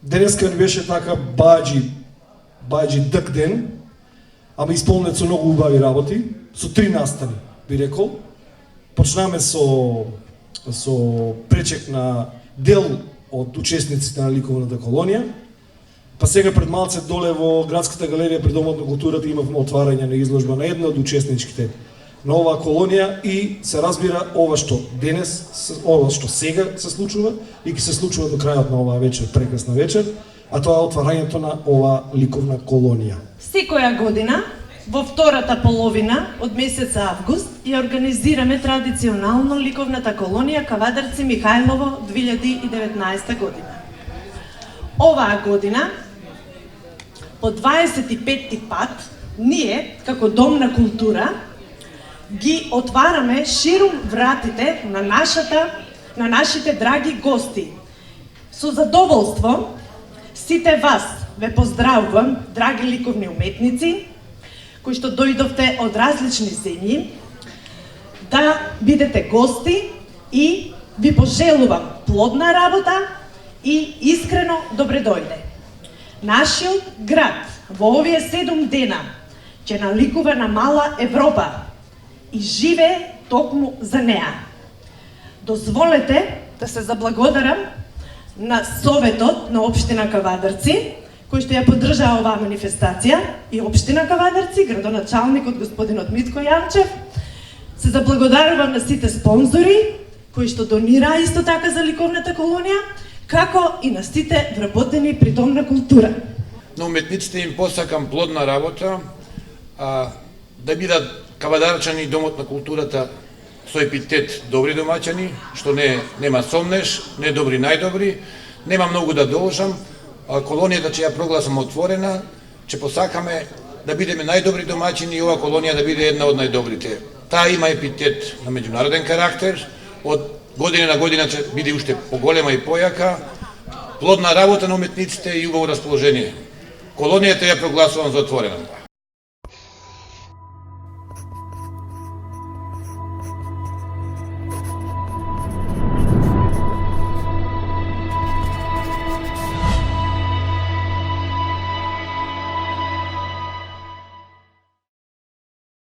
денеска ни беше така баџи дък ден, ама исполнет со многу убави работи, со 3 настани, би рекол. Почнаме со пречек на дел од учесниците на ликовната колонија, па сега пред малце доле во Градската галерија при Домот на културата имавме отварање на изложба на една од учесничките на оваа колонија и се разбира ова што денес, ова што сега се случува и ќе се случува до крајот на оваа вечер, прекрасна вечер, а тоа е отварањето на оваа ликовна колонија. Секоја година, во втората половина од месец август, ја организираме традиционално ликовната колонија Кавадарци Михајлово 2019 година. Оваа година, по 25-ти пат, ние, како Дом на култура, ги отвараме ширум вратите на нашите драги гости. Со задоволство, сите вас ве поздравувам, драги ликовни уметници, кои што дојдовте од различни земји, да бидете гости и ви пожелувам плодна работа и искрено добре дојде. Нашиот град во овие 7 дена ќе наликува на мала Европа и живее токму за неа. Дозволете да се заблагодарам на Советот на Општина Кавадарци, кој што ја поддржа оваа манифестација, и Општина Кавадарци, градоначалникот господинот Митко Јанчев. Се заблагодарувам на сите спонзори кои што донираа исто така за ликовната колонија, како и на сите вработени при Дом на култура. На уметниците им посакам плодна работа, да бидат кавадарчани Домот на културата со епитет добри домаќани, што нема сомнеш, не добри најдобри, нема многу да должам. Колонијата ќе ја прогласам отворена, ќе посакаме да бидеме најдобри домаќини и ова колонија да биде една од најдобрите. Таа има епитет на меѓународен карактер, од година на година ќе биде уште поголема и појака, плодна работа на уметниците и убаво расположение. Колонијата ја прогласувам за отворена.